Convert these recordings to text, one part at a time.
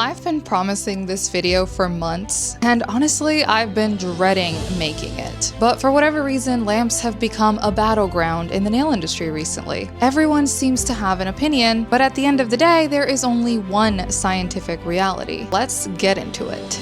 I've been promising this video for months, and honestly, I've been dreading making it. But for whatever reason, lamps have become a battleground in the nail industry recently. Everyone seems to have an opinion, but at the end of the day, there is only one scientific reality. Let's get into it.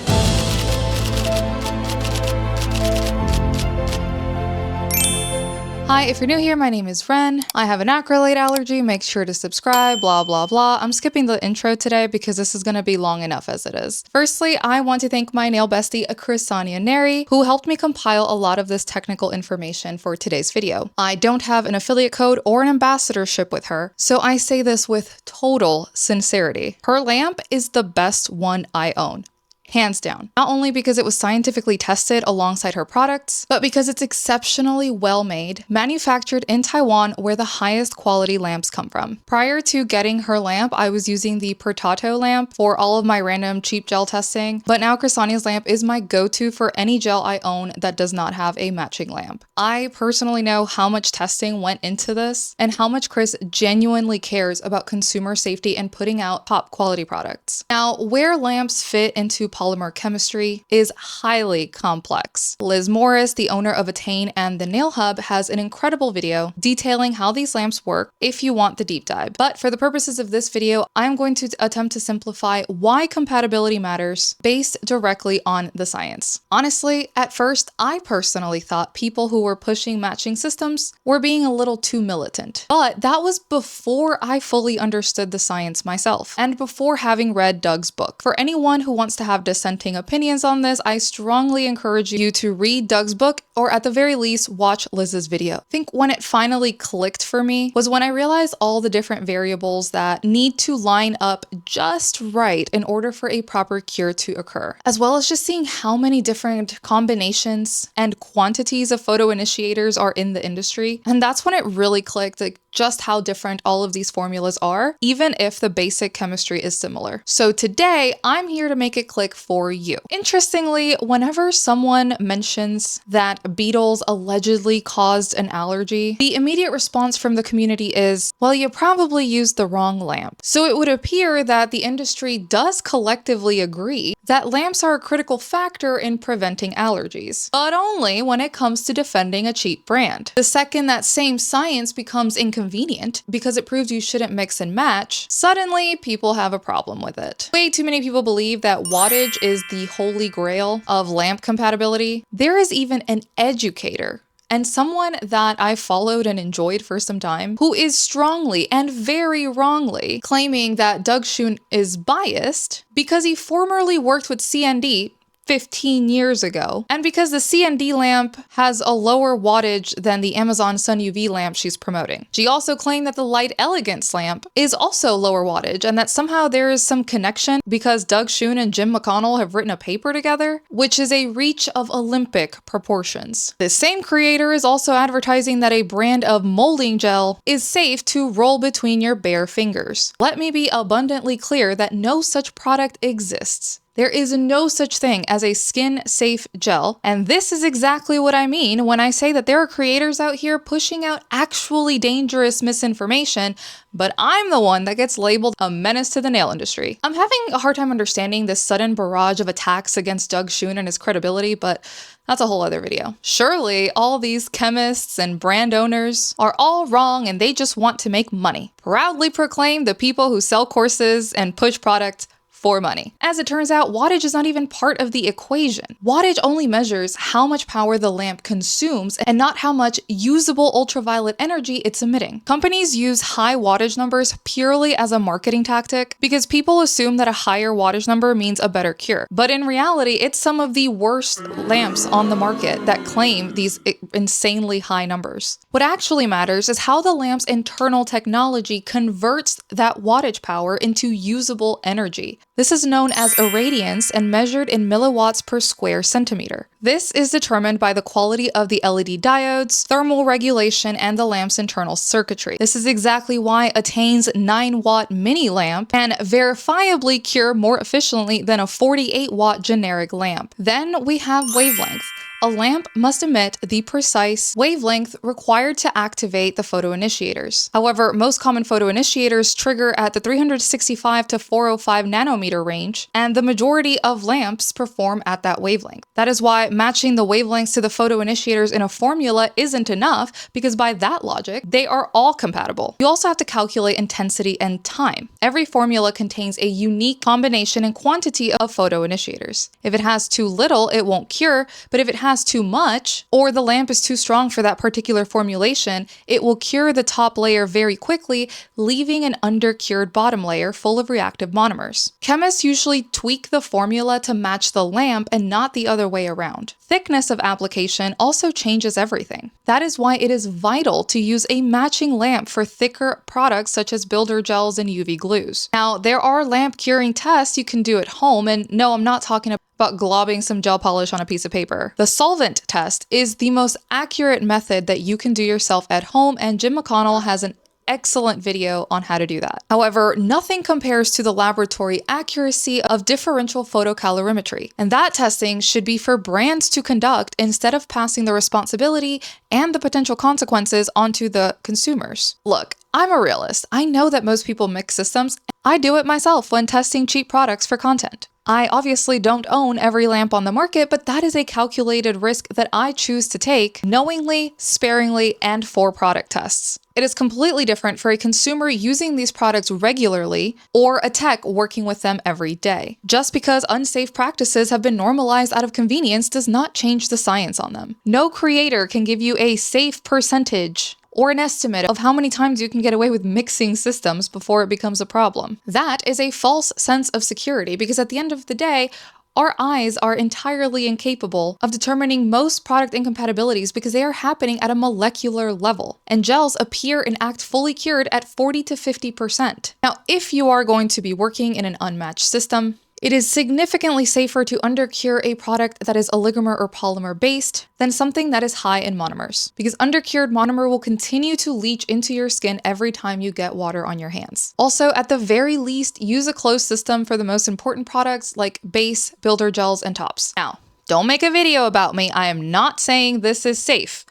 Hi, if you're new here, my name is Ren. I have an acrylate allergy, make sure to subscribe, blah, blah, blah. I'm skipping the intro today because this is gonna be long enough as it is. Firstly, I want to thank my nail bestie, Krisania Neri, who helped me compile a lot of this technical information for today's video. I don't have an affiliate code or an ambassadorship with her, so I say this with total sincerity. Her lamp is the best one I own. Hands down. Not only because it was scientifically tested alongside her products, but because it's exceptionally well made, manufactured in Taiwan where the highest quality lamps come from. Prior to getting her lamp, I was using the Portato lamp for all of my random cheap gel testing, but now Krisania's lamp is my go-to for any gel I own that does not have a matching lamp. I personally know how much testing went into this and how much Chris genuinely cares about consumer safety and putting out top quality products. Now, where lamps fit into polymer chemistry is highly complex. Liz Morris, the owner of Attain and the Nail Hub, has an incredible video detailing how these lamps work if you want the deep dive. But for the purposes of this video, I'm going to attempt to simplify why compatibility matters based directly on the science. Honestly, at first, I personally thought people who were pushing matching systems were being a little too militant. But that was before I fully understood the science myself and before having read Doug's book. For anyone who wants to have dissenting opinions on this, I strongly encourage you to read Doug's book or at the very least watch Liz's video. I think when it finally clicked for me was when I realized all the different variables that need to line up just right in order for a proper cure to occur, as well as just seeing how many different combinations and quantities of photoinitiators are in the industry. And that's when it really clicked, like just how different all of these formulas are, even if the basic chemistry is similar. So today, I'm here to make it click for you. Interestingly, whenever someone mentions that beetles allegedly caused an allergy, the immediate response from the community is, well, you probably used the wrong lamp. So it would appear that the industry does collectively agree that lamps are a critical factor in preventing allergies, but only when it comes to defending a cheap brand. The second that same science becomes inconvenient because it proves you shouldn't mix and match, suddenly people have a problem with it. Way too many people believe that wattage is the holy grail of lamp compatibility. There is even an educator and someone that I followed and enjoyed for some time who is strongly and very wrongly claiming that Doug Shun is biased because he formerly worked with CND 15 years ago, and because the CND lamp has a lower wattage than the Amazon Sun UV lamp she's promoting. She also claimed that the Light Elegance lamp is also lower wattage and that somehow there is some connection because Doug Shun and Jim McConnell have written a paper together, which is a reach of Olympic proportions. This same creator is also advertising that a brand of molding gel is safe to roll between your bare fingers. Let me be abundantly clear that no such product exists. There is no such thing as a skin-safe gel, and this is exactly what I mean when I say that there are creators out here pushing out actually dangerous misinformation, but I'm the one that gets labeled a menace to the nail industry. I'm having a hard time understanding this sudden barrage of attacks against Doug Shun and his credibility, but that's a whole other video. Surely all these chemists and brand owners are all wrong and they just want to make money. Proudly proclaim the people who sell courses and push products for money. As it turns out, wattage is not even part of the equation. Wattage only measures how much power the lamp consumes and not how much usable ultraviolet energy it's emitting. Companies use high wattage numbers purely as a marketing tactic because people assume that a higher wattage number means a better cure. But in reality, it's some of the worst lamps on the market that claim these insanely high numbers. What actually matters is how the lamp's internal technology converts that wattage power into usable energy. This is known as irradiance and measured in milliwatts per square centimeter. This is determined by the quality of the LED diodes, thermal regulation, and the lamp's internal circuitry. This is exactly why Attain's 9-watt mini lamp can verifiably cure more efficiently than a 48-watt generic lamp. Then we have wavelength. A lamp must emit the precise wavelength required to activate the photoinitiators. However, most common photoinitiators trigger at the 365 to 405 nanometer range, and the majority of lamps perform at that wavelength. That is why matching the wavelengths to the photoinitiators in a formula isn't enough, because by that logic, they are all compatible. You also have to calculate intensity and time. Every formula contains a unique combination and quantity of photoinitiators. If it has too little, it won't cure, but if it has too much, or the lamp is too strong for that particular formulation, it will cure the top layer very quickly, leaving an undercured bottom layer full of reactive monomers. Chemists usually tweak the formula to match the lamp and not the other way around. Thickness of application also changes everything. That is why it is vital to use a matching lamp for thicker products such as builder gels and UV glues. Now, there are lamp curing tests you can do at home, and no, I'm not talking about globbing some gel polish on a piece of paper. The solvent test is the most accurate method that you can do yourself at home, and Jim McConnell has an excellent video on how to do that. However, nothing compares to the laboratory accuracy of differential photocalorimetry, and that testing should be for brands to conduct instead of passing the responsibility and the potential consequences onto the consumers. Look, I'm a realist. I know that most people mix systems. I do it myself when testing cheap products for content. I obviously don't own every lamp on the market, but that is a calculated risk that I choose to take knowingly, sparingly, and for product tests. It is completely different for a consumer using these products regularly or a tech working with them every day. Just because unsafe practices have been normalized out of convenience does not change the science on them. No creator can give you a safe percentage or an estimate of how many times you can get away with mixing systems before it becomes a problem. That is a false sense of security, because at the end of the day, our eyes are entirely incapable of determining most product incompatibilities because they are happening at a molecular level, and gels appear and act fully cured at 40 to 50%. Now, if you are going to be working in an unmatched system, it is significantly safer to undercure a product that is oligomer or polymer based than something that is high in monomers, because undercured monomer will continue to leach into your skin every time you get water on your hands. Also, at the very least, use a closed system for the most important products like base, builder gels, and tops. Now, don't make a video about me. I am not saying this is safe,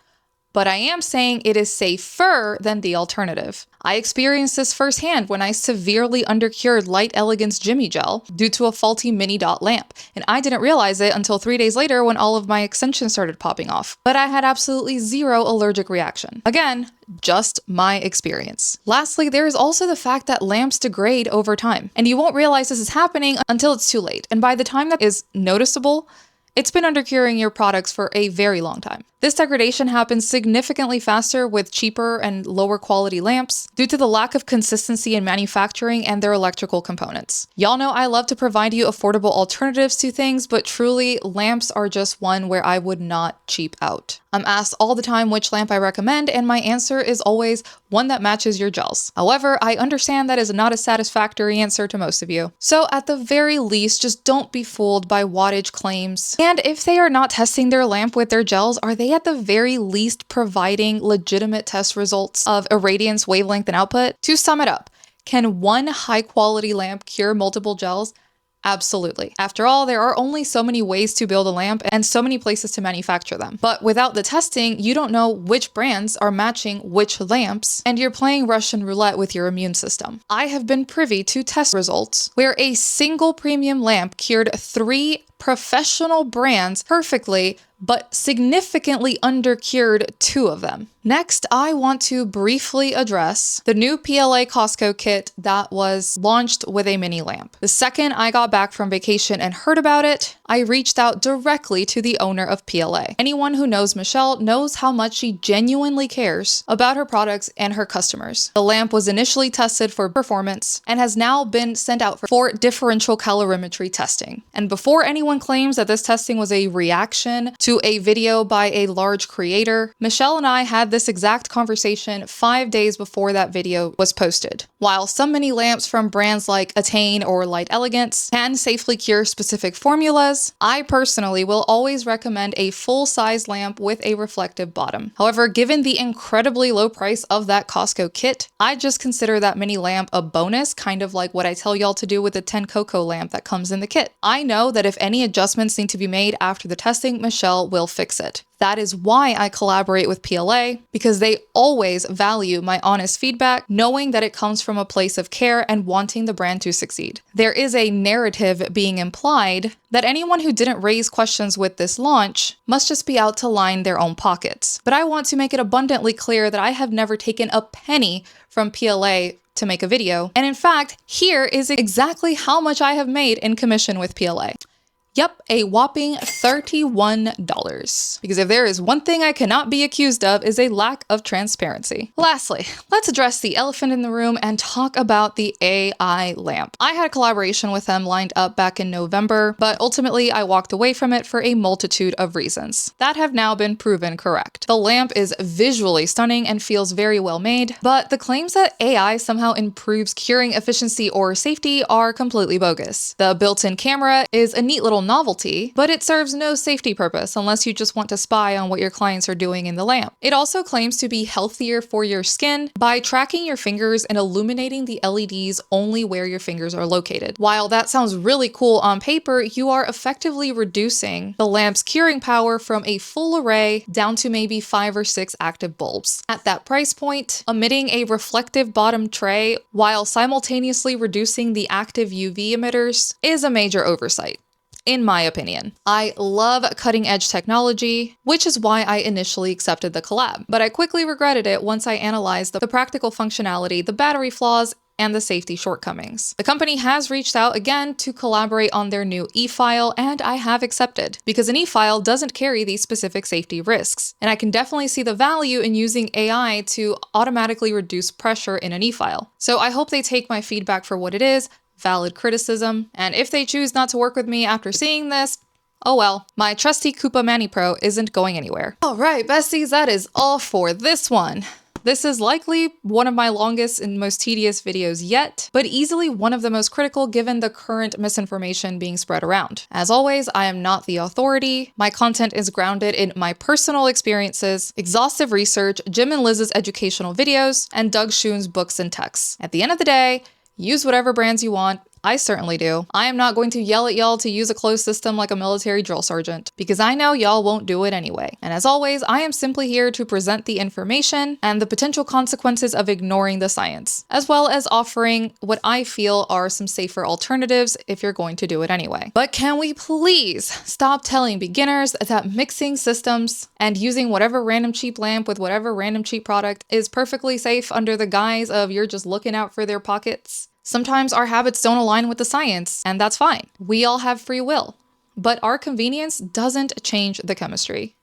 but I am saying it is safer than the alternative. I experienced this firsthand when I severely undercured Light Elegance Jimmy Gel due to a faulty mini dot lamp, and I didn't realize it until 3 days later when all of my extensions started popping off. But I had absolutely zero allergic reaction. Again, just my experience. Lastly, there is also the fact that lamps degrade over time, and you won't realize this is happening until it's too late. And by the time that is noticeable, it's been undercuring your products for a very long time. This degradation happens significantly faster with cheaper and lower quality lamps due to the lack of consistency in manufacturing and their electrical components. Y'all know I love to provide you affordable alternatives to things, but truly, lamps are just one where I would not cheap out. I'm asked all the time which lamp I recommend, and my answer is always one that matches your gels. However, I understand that is not a satisfactory answer to most of you. So at the very least, just don't be fooled by wattage claims. And if they are not testing their lamp with their gels, are they at the very least providing legitimate test results of irradiance, wavelength, and output? To sum it up, can one high-quality lamp cure multiple gels? Absolutely. After all, there are only so many ways to build a lamp and so many places to manufacture them. But without the testing, you don't know which brands are matching which lamps, and you're playing Russian roulette with your immune system. I have been privy to test results where a single premium lamp cured 3 professional brands perfectly, but significantly undercured 2 of them. Next, I want to briefly address the new PLA Costco kit that was launched with a mini lamp. The second I got back from vacation and heard about it, I reached out directly to the owner of PLA. Anyone who knows Michelle knows how much she genuinely cares about her products and her customers. The lamp was initially tested for performance and has now been sent out for differential calorimetry testing. And before anyone claims that this testing was a reaction to a video by a large creator, Michelle and I had this exact conversation 5 days before that video was posted. While some mini lamps from brands like Attain or Light Elegance can safely cure specific formulas, I personally will always recommend a full-size lamp with a reflective bottom. However, given the incredibly low price of that Costco kit, I just consider that mini lamp a bonus, kind of like what I tell y'all to do with the 10 Coco lamp that comes in the kit. I know that if any any adjustments need to be made after the testing, Michelle will fix it. That is why I collaborate with PLA, because they always value my honest feedback, knowing that it comes from a place of care and wanting the brand to succeed. There is a narrative being implied that anyone who didn't raise questions with this launch must just be out to line their own pockets. But I want to make it abundantly clear that I have never taken a penny from PLA to make a video. And in fact, here is exactly how much I have made in commission with PLA. Yep, a whopping $31. Because if there is one thing I cannot be accused of, is a lack of transparency. Lastly, let's address the elephant in the room and talk about the AI lamp. I had a collaboration with them lined up back in November, but ultimately I walked away from it for a multitude of reasons that have now been proven correct. The lamp is visually stunning and feels very well made, but the claims that AI somehow improves curing efficiency or safety are completely bogus. The built-in camera is a neat little novelty, but it serves no safety purpose unless you just want to spy on what your clients are doing in the lamp. It also claims to be healthier for your skin by tracking your fingers and illuminating the LEDs only where your fingers are located. While that sounds really cool on paper, you are effectively reducing the lamp's curing power from a full array down to maybe 5 or 6 active bulbs. At that price point, omitting a reflective bottom tray while simultaneously reducing the active UV emitters is a major oversight, in my opinion. I love cutting-edge technology, which is why I initially accepted the collab, but I quickly regretted it once I analyzed the practical functionality, the battery flaws, and the safety shortcomings. The company has reached out again to collaborate on their new e-file, and I have accepted, because an e-file doesn't carry these specific safety risks. And I can definitely see the value in using AI to automatically reduce pressure in an e-file. So I hope they take my feedback for what it is, valid criticism, and if they choose not to work with me after seeing this, oh well, my trusty Coupa Mani Pro isn't going anywhere. Alright, besties, that is all for this one. This is likely one of my longest and most tedious videos yet, but easily one of the most critical given the current misinformation being spread around. As always, I am not the authority. My content is grounded in my personal experiences, exhaustive research, Jim and Liz's educational videos, and Doug Schoon's books and texts. At the end of the day, use whatever brands you want. I certainly do. I am not going to yell at y'all to use a closed system like a military drill sergeant, because I know y'all won't do it anyway. And as always, I am simply here to present the information and the potential consequences of ignoring the science, as well as offering what I feel are some safer alternatives if you're going to do it anyway. But can we please stop telling beginners that mixing systems and using whatever random cheap lamp with whatever random cheap product is perfectly safe under the guise of you're just looking out for their pockets? Sometimes our habits don't align with the science, and that's fine. We all have free will. But our convenience doesn't change the chemistry.